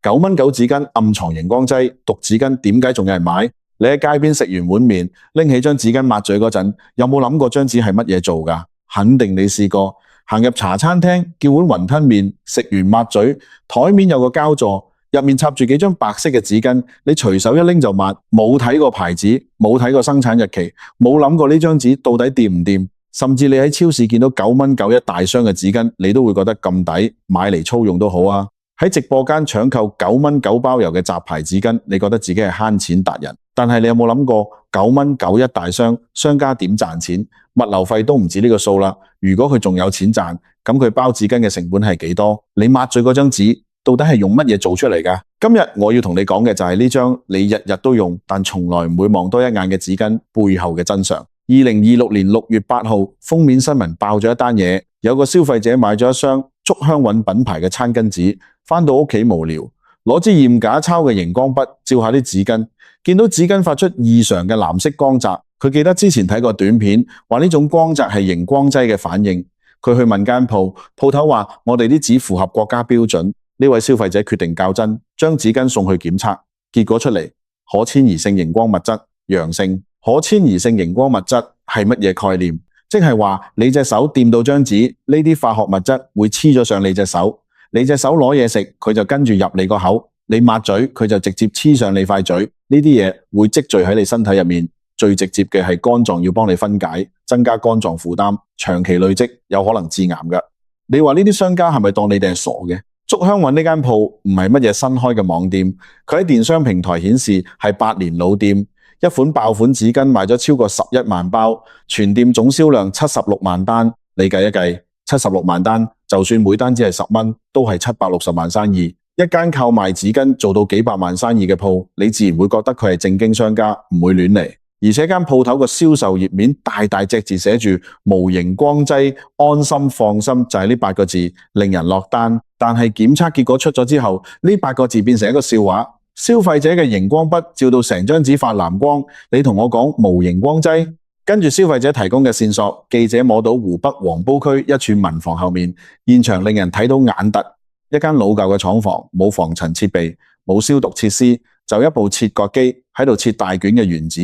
9蚊9紙巾暗藏熒光劑，毒紙巾點解仲有人買？你喺街邊食完碗麵，拎起張紙巾抹嘴嗰陣，有冇諗過張紙係乜嘢做㗎？肯定你試過。行入茶餐廳叫碗雲吞麵，食完抹嘴，台面有個膠座，入面插住幾張白色嘅紙巾，你隨手一拎就抹，冇睇過牌子，冇睇過生產日期，冇諗過呢張紙到底掂唔掂，甚至你喺超市見到9蚊9一大箱嘅紙巾，你都會覺得咁抵，買嚟粗用都好啊。喺直播間搶購9蚊9包郵嘅雜牌紙巾，你覺得自己係慳錢達人，但係你有冇諗過9蚊9一大箱，商家點賺錢？物流費都唔止呢個數啦。如果佢仲有錢賺，咁佢包紙巾嘅成本係幾多？你抹嘴嗰張紙到底係用乜嘢做出嚟㗎？今日我要同你講嘅就係呢張你日日都用，但從來唔會望多一眼嘅紙巾背後嘅真相。2026年6月8號，封面新聞爆咗一單嘢，有個消費者買咗一箱竹香韻品牌嘅餐巾紙，返到屋企無聊，攞支驗假鈔嘅熒光筆照下啲紙巾，見到紙巾發出異常嘅藍色光澤。佢記得之前睇過短片，話呢種光澤係熒光劑嘅反應。佢去問間鋪，鋪頭話我哋啲紙符合國家標準。呢位消費者決定較真，將紙巾送去檢測，結果出嚟可遷移性熒光物質陽性。可遷移性熒光物質係乜嘢概念？即係話你隻手掂到張紙，呢啲化學物質會黐咗上你隻手，你隻手攞嘢食，佢就跟住入你個口，你抹嘴，佢就直接黐上你塊嘴。呢啲嘢會積聚喺你身體入面，最直接嘅係肝臟要幫你分解，增加肝臟負擔，長期累積有可能致癌㗎。你話呢啲商家係咪當你哋係傻嘅？竹香韻呢間鋪唔係乜嘢新開嘅網店，佢喺電商平台顯示係8年老店。一款爆款紙巾賣咗超過11萬包，全店總銷量76萬單。你計一計，76萬單，就算每單只係10蚊，都係760萬生意。一間靠賣紙巾做到幾百萬生意嘅鋪，你自然會覺得佢係正經商家，唔會亂嚟。而且間鋪頭個銷售頁面大大隻字寫住無熒光劑，安心放心，就係呢8個字，令人落單。但係檢測結果出咗之後，呢8個字變成一個笑話。消費者嘅熒光筆照到成張紙發藍光，你同我講無熒光劑。跟住消費者提供嘅線索，記者摸到湖北黃埔區一處民房後面，現場令人睇到眼突。一間老舊嘅廠房，冇防塵設備，冇消毒設施，就一部切割機喺度切大卷嘅原子。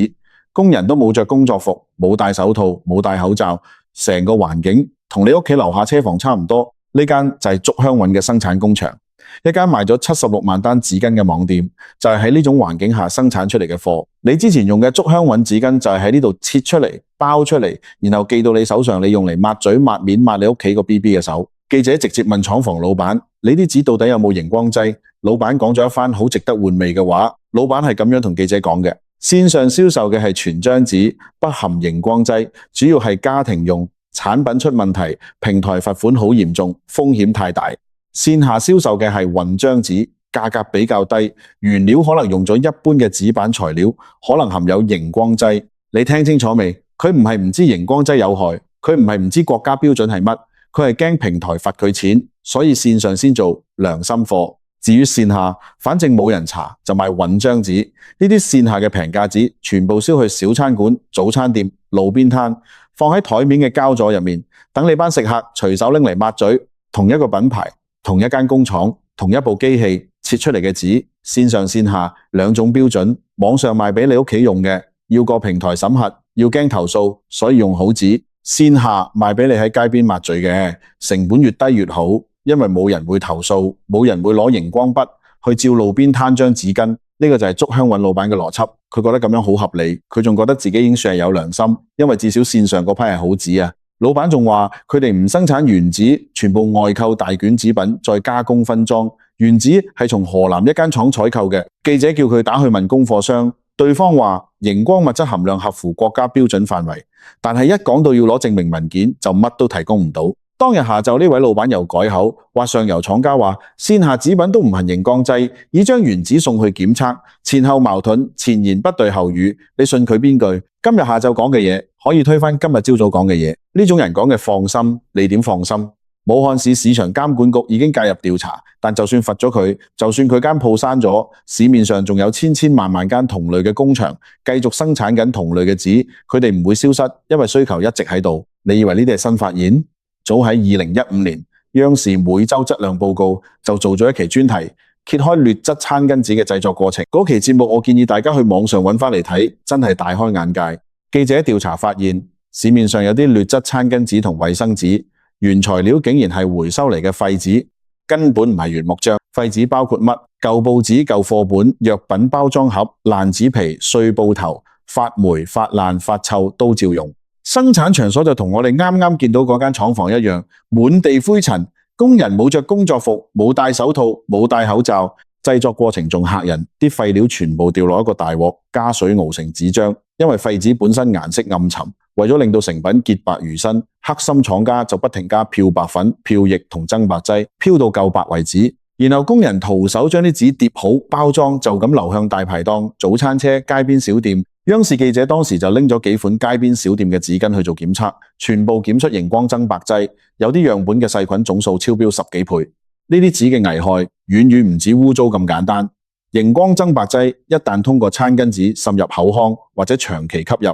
工人都冇着工作服，冇戴手套，冇戴口罩，成個環境同你屋企樓下車房差唔多。呢間就係竹香韻嘅生產工場。一間賣咗76萬單紙巾嘅網店，就係喺呢種環境下生產出嚟嘅貨。你之前用嘅竹香韻紙巾就係喺呢度切出嚟、包出嚟，然後寄到你手上，你用嚟抹嘴、抹面、抹你屋企個 BB 嘅手。記者直接問廠房老闆：你啲紙到底有冇熒光劑？老闆講咗一番好值得玩味嘅話。老闆係咁樣同記者講嘅：線上銷售嘅係全張紙，不含熒光劑，主要係家庭用，產品出問題，平台罰款好嚴重，風險太大。線下銷售嘅係混張紙，價格比較低，原料可能用咗一般嘅紙板材料，可能含有熒光劑。你聽清楚未？佢唔係唔知熒光劑有害，佢唔係唔知國家標準係乜，佢係驚平台罰佢錢，所以線上先做良心貨。至於線下，反正冇人查，就賣混張紙。呢啲線下嘅平價紙，全部燒去小餐館、早餐店、路邊攤，放喺台面嘅膠座入面，等你班食客隨手拎嚟抹嘴。同一個品牌，同一間工廠，同一部機器切出嚟嘅紙，線上線下兩種標準。網上賣俾你屋企用嘅，要過平台審核，要驚投訴，所以用好紙。線下賣俾你喺街邊抹嘴嘅，成本越低越好，因為冇人會投訴，冇人會攞熒光筆去照路邊攤張紙巾。呢個就係竹香韻老闆嘅邏輯，佢覺得咁樣好合理，佢仲覺得自己已經算係有良心，因為至少線上嗰批係好紙啊。老闆仲話佢哋唔生產原紙，全部外購大卷紙品，再加工分裝。原紙係從河南一間廠採購嘅。記者叫佢打去問供貨商，對方話熒光物質含量合乎國家標準範圍，但係一講到要攞證明文件，就乜都提供唔到。當日下晝呢位老闆又改口，話上游廠家話線下紙品都唔含熒光劑，已將原紙送去檢測，前後矛盾，前言不對後語，你信佢邊句？今日下晝講嘅嘢可以推翻今日朝早講嘅嘢，呢種人講嘅放心，你點放心？武漢市市場監管局已經介入調查，但就算罰咗佢，就算佢間鋪閂咗，市面上仲有千萬間同類嘅工場繼續生產緊同類嘅紙，佢哋唔會消失，因為需求一直喺度。你以為呢啲係新發現？早喺2015年，央視每周質量報告就做咗一期專題，揭開劣質餐巾紙嘅製作過程。嗰期節目我建議大家去網上揾返嚟睇，真係大開眼界。記者調查發現，市面上有啲劣質餐巾紙同衛生紙，原材料竟然係回收嚟嘅廢紙，根本唔係原木漿。廢紙包括乜？舊報紙、舊課本、藥品包裝盒、爛紙皮、碎布頭、發霉、發爛、發臭都照用。生產場所就同我哋啱啱見到嗰間廠房一樣，滿地灰塵，工人冇着工作服，冇戴手套，冇戴口罩。製作過程仲嚇人，啲廢料全部掉落一個大鑊，加水熬成紙漿。因為廢紙本身顏色暗沉，為咗令到成品潔白如新，黑心廠家就不停加漂白粉、漂液同增白劑，漂到夠白為止。然後工人徒手將啲紙疊好包裝，就咁流向大排檔、早餐車、街邊小店。央視記者當時就拎咗幾款街邊小店嘅紙巾去做檢測，全部檢出熒光增白劑，有啲樣本嘅細菌總數超標10幾倍。呢啲紙嘅危害遠遠唔止污糟咁簡單。熒光增白劑一旦通過餐巾紙滲入口腔或者長期吸入，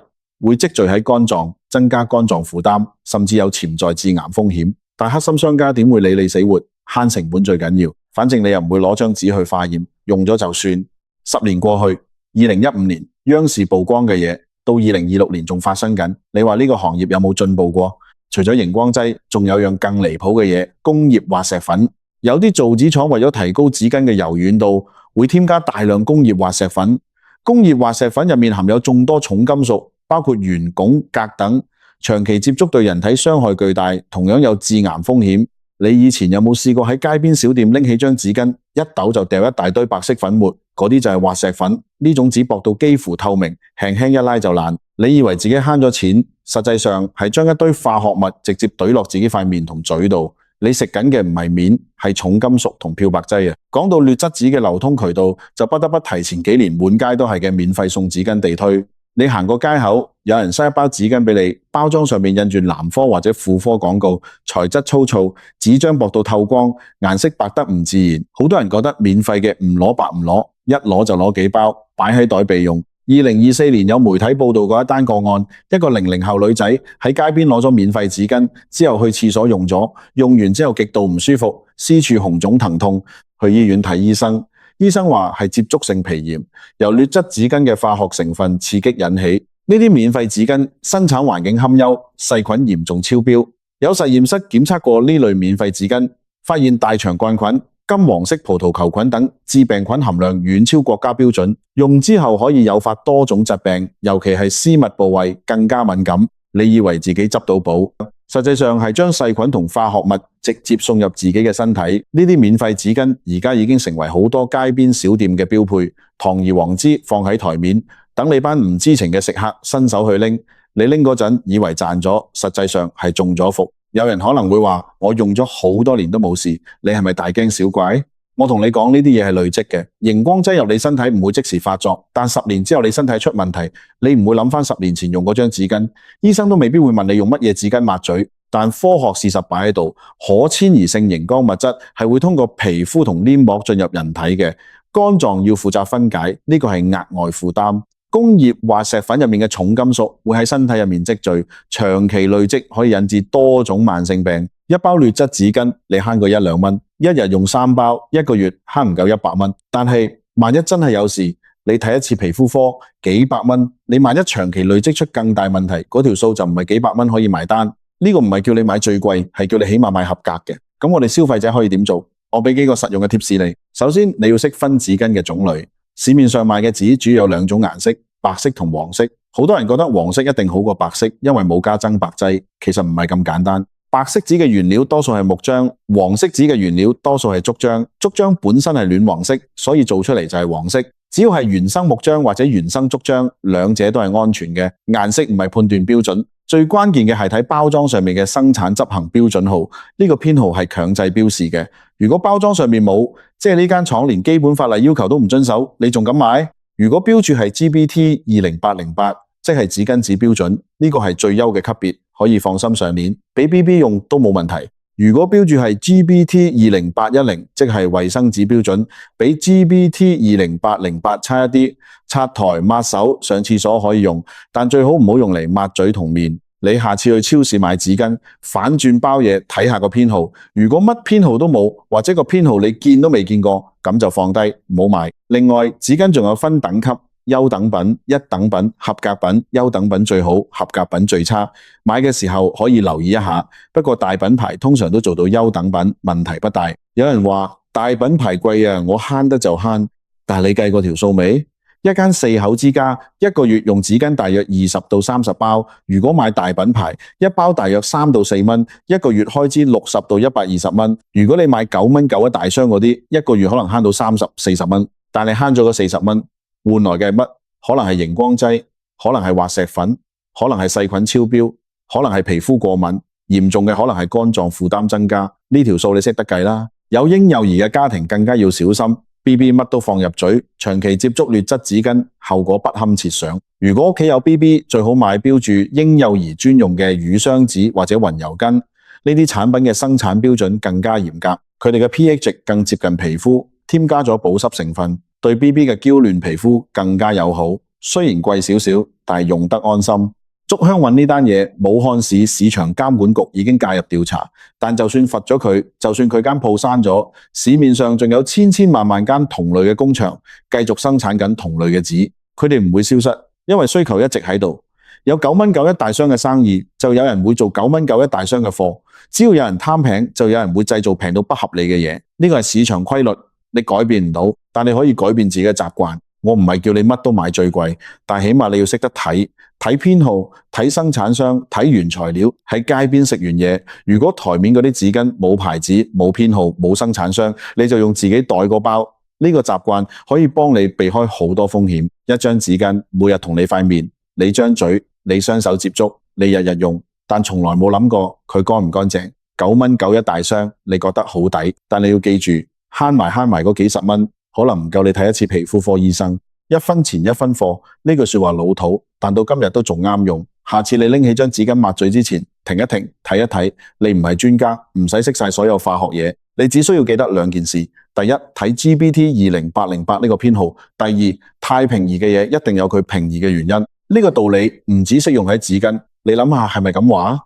會積聚喺肝臟，增加肝臟負擔，甚至有潛在致癌風險。但黑心商家點會理你死活？慳成本最緊要，反正你又唔會攞張紙去化驗，用咗就算。10年過去，2015年央視曝光嘅嘢，到2026年仲發生緊。你話呢個行業有冇進步過？除咗熒光劑，仲有樣更離譜嘅嘢，工業滑石粉。有啲造紙廠為咗提高紙巾嘅柔軟度，會添加大量工業滑石粉。工業滑石粉入面含有眾多重金屬，包括鉛、汞、鎘等，長期接觸對人體傷害巨大，同樣有致癌風險。你以前有冇試過喺街邊小店拎起張紙巾，一抖就掉一大堆白色粉末？嗰啲就係滑石粉。呢種紙薄到幾乎透明，輕輕一拉就爛。你以為自己慳咗錢，實際上係將一堆化學物直接懟落自己塊面同嘴度。你食緊嘅唔係面，係重金屬同漂白劑啊！講到劣質紙嘅流通渠道，就不得不提前幾年滿街都係嘅免費送紙巾地推。你行過街口，有人塞一包紙巾俾你，包裝上面印住男科或者婦科廣告，材質粗糙，紙張薄到透光，顏色白得唔自然。好多人覺得免費嘅唔攞白唔攞，一攞就攞幾包，擺喺袋備用。2024年有媒體報道過一單個案，一個00後女仔喺街邊攞咗免費紙巾，之後去廁所用咗，用完之後極度唔舒服，私處紅腫疼痛，去醫院睇醫生。醫生話係接觸性皮炎，由劣質紙巾嘅化學成分刺激引起。呢啲免費紙巾生產環境堪憂，細菌嚴重超標。有實驗室檢測過呢類免費紙巾，發現大腸桿菌、金黃色葡萄球菌等致病菌含量遠超國家標準，用之後可以誘發多種疾病，尤其係私密部位更加敏感。你以為自己執到寶，實際上係將細菌同化學物直接送入自己嘅身體。呢啲免費紙巾而家已經成為好多街邊小店嘅標配，堂而皇之放喺台面，等你班唔知情嘅食客伸手去拎。你拎嗰陣以為賺咗，實際上係中咗伏。有人可能會話，我用咗好多年都冇事，你係咪大驚小怪？我同你講，呢啲嘢係累積嘅，熒光劑入你身體唔會即時發作，但10年之後你身體出問題，你唔會諗翻10年前用嗰張紙巾，醫生都未必會問你用乜嘢紙巾抹嘴。但科學事實擺喺度，可遷移性熒光物質係會通過皮膚同黏膜進入人體嘅，肝臟要負責分解，呢個係額外負擔。工業滑石粉入面嘅重金屬會喺身體入面積聚，長期累積可以引致多種慢性病。一包劣質紙巾你慳個1、2蚊，一日用3包，一個月慳唔夠100蚊。但係萬一真係有事，你睇一次皮膚科幾百蚊，你萬一長期累積出更大問題，嗰條數就唔係幾百蚊可以埋單。呢個唔係叫你買最貴，係叫你起碼買合格嘅。咁我哋消費者可以點做？我俾幾個實用嘅貼士你。首先你要識分紙巾嘅種類。市面上賣嘅紙主要有2種顏色，白色同黃色。好多人覺得黃色一定好過白色，因為冇加增白劑。其實唔係咁簡單。白色紙嘅原料多數係木漿，黃色紙嘅原料多數係竹漿。竹漿本身係暖黃色，所以做出嚟就係黃色。只要係原生木漿或者原生竹漿，兩者都係安全嘅。顏色唔係判斷標準，最關鍵嘅係睇包裝上面嘅生產執行標準號，呢個編號係強制標示嘅。如果包裝上面冇，即係呢間廠連基本法例要求都唔遵守，你仲敢買？如果標注係 GBT 20808，即係紙巾紙標準，呢個係最優嘅級別，可以放心上鏈，俾 BB 用都冇問題。如果標注係 GBT 20810，即係衛生紙標準，比 GBT 20808差一啲，擦台、抹手、上廁所可以用，但最好唔好用嚟抹嘴同面。你下次去超市買紙巾，反轉包嘢睇下個編號，如果乜編號都冇，或者個編號你見都未見過，咁就放低，唔好買。另外，紙巾仲有分等級，優等品、一等品、合格品，優等品最好，合格品最差。買嘅時候可以留意一下。不過大品牌通常都做到優等品，問題不大。有人話大品牌貴啊，我慳得就慳，但係你計過條數未？一間4口之家，一個月用紙巾大約20到30包。如果買大品牌，一包大約3到4蚊，一個月開支60到120蚊。如果你買9蚊9一大箱嗰啲，一個月可能慳到30、40蚊。但係慳咗嗰40蚊，換來嘅係乜？可能係熒光劑，可能係滑石粉，可能係細菌超標，可能係皮膚過敏，嚴重嘅可能係肝臟負擔增加。呢條數你識得計啦。有嬰幼兒嘅家庭更加要小心。BB 乜都放入嘴，長期接觸劣質紙巾，後果不堪設想。如果屋企有 BB， 最好買標注嬰幼兒專用嘅乳霜紙或者雲油巾。呢啲產品嘅生產標準更加嚴格，佢哋嘅 pH 值更接近皮膚，添加咗保濕成分，對 BB 嘅嬌嫩皮膚更加友好。雖然貴少少，但係用得安心。竹香韻呢單嘢，武漢市市場監管局已經介入調查，但就算罰咗佢，就算佢間鋪閂咗，市面上仲有千萬間同類嘅工場繼續生產緊同類嘅紙，佢哋唔會消失，因為需求一直喺度。有9蚊9一大箱嘅生意，就有人會做9蚊9一大箱嘅貨。只要有人貪平，就有人會製造平到不合理嘅嘢。呢個係市場規律，你改變唔到，但你可以改變自己嘅習慣。我唔係叫你乜都買最貴，但起碼你要識得睇編號、睇生產商、睇原材料。喺街邊食完嘢，如果台面嗰啲紙巾冇牌子、冇編號、冇生產商，你就用自己袋個包。呢個習慣可以幫你避開好多風險。一張紙巾每日同你塊面、你張嘴、你雙手接觸，你日日用，但從來冇諗過佢乾唔乾淨。9蚊9一大箱，你覺得好抵，但你要記住，慳埋嗰幾十蚊，可能唔夠你睇一次皮膚科醫生。1分錢1分貨，呢句說話老土，但到今日都仲啱用。下次你拎起張紙巾抹嘴之前，停一停，睇一睇。你唔係專家，唔使識晒所有化學嘢，你只需要記得2件事。第一，睇 GBT20808呢個編號。第二，太平宜嘅嘢一定有佢平宜嘅原因。呢個道理唔只適用喺紙巾，你諗下係咪咁話？